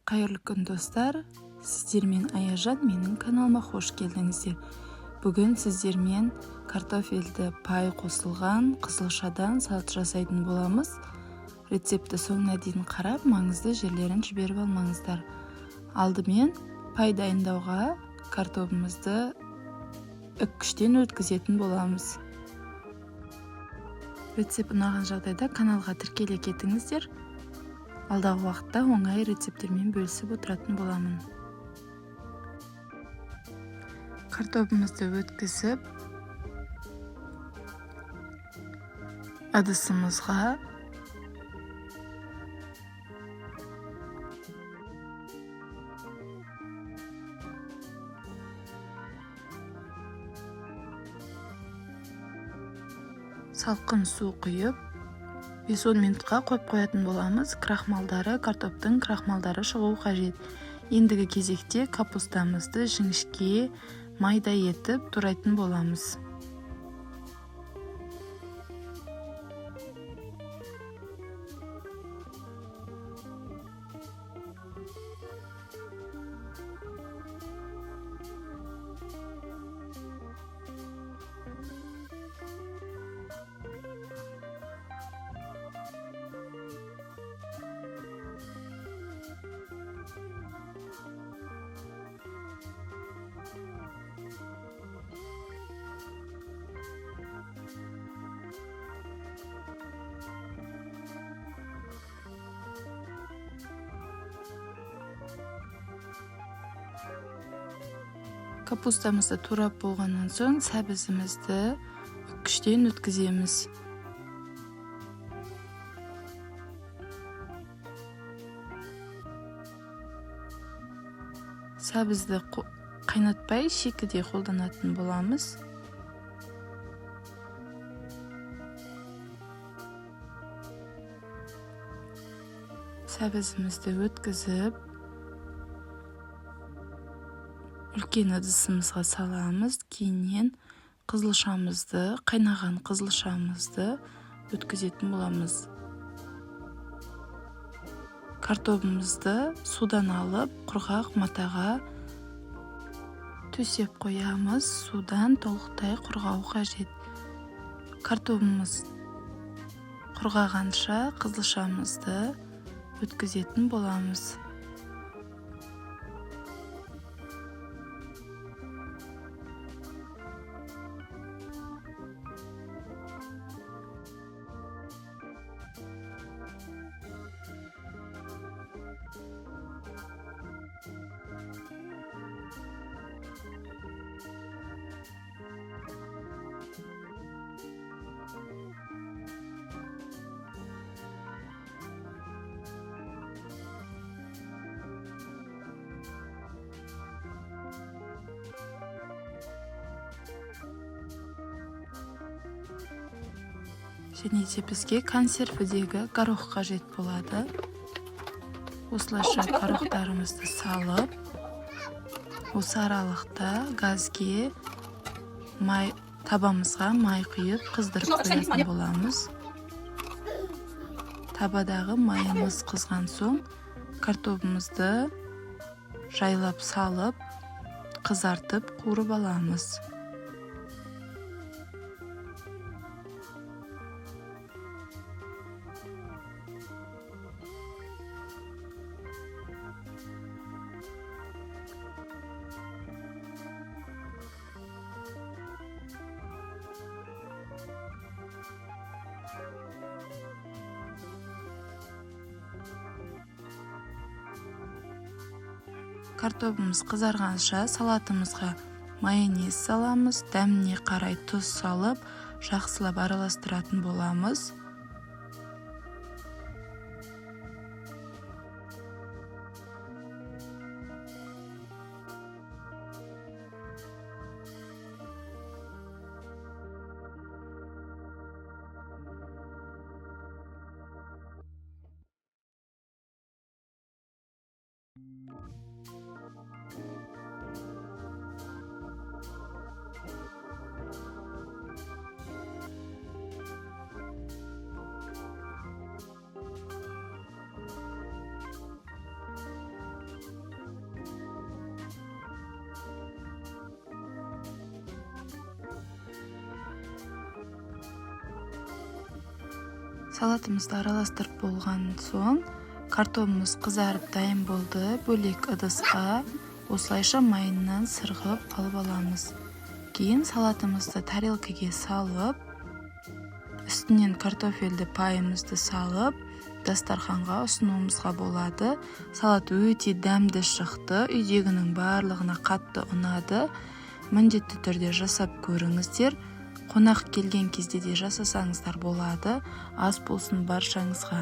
Қайырлы күн достар, сіздермен Аяжан, менің каналыма қош келдіңіздер. Бүгін сіздермен картофельді пай қосылған қызылшадан салат жасайтын боламыз. Рецепті соңына дейін қарап, маңызды жерлерін жіберіп алмаңыздар. Алдымен пай дайындауға картопымызды үккіштен өткізетін боламыз. Рецепт ұнаған жағдайда каналға тіркеле кетіңіздер. Алдағы уақытта оңай рецепттермен бөлісіп отыратын боламын. Картопымызды өткізіп, ыдысымызға салқын су құйып 5-10 минутқа қойып қоятын боламыз. Картоптың крахмалдары шығуы қажет. Ендігі кезекте капустамызды жіңішке майда етіп турайтын боламыз. Капустамызды турап болғаннан соң сәбізімізді үккіштен өткіземіз. Сәбізді қайнатпай шекеде қолданатын боламыз. Сәбізімізді өткізіп, үлкен ыдысымызға саламыз. Кейіннен қайнаған қызылшамызды өткізетін боламыз. Картопымызды судан алып, құрғақ матаға төсеп қоямыз. Судан толықтай құрғау қажет. Картопымыз құрғағанша қызылшамызды өткізетін боламыз. Және де бізге консервідегі горох қажет болады. Осылайша горохтарымызды салып, осы аралықта газге табамызға май құйып қыздырып қоятын боламыз. Табадағы майымыз қызған соң картопымызды жайлап салып, қызартып қуырып аламыз. Картопымыз қызарғанша салатымызға майонез саламыз. Дәміне қарай тұз салып, жақсылап араластыратын боламыз. Салатымызды араластырып болған соң картопымыз қызарып дайын болды. Бөлек ыдысқа осылайша майынан сырғып алып аламыз. Кейін салатымызды тарелкаге салып, үстінен картофелді пайымызды салып, дастарханға ұсынуымызға болады. Салат өте дәмді шықты. Үйдегінің барлығына қатты ұнады. Міндетті түрде жасап көріңіздер. Қонақ келген кезде де жасасаңыздар болады. Ас болсын баршаңызға.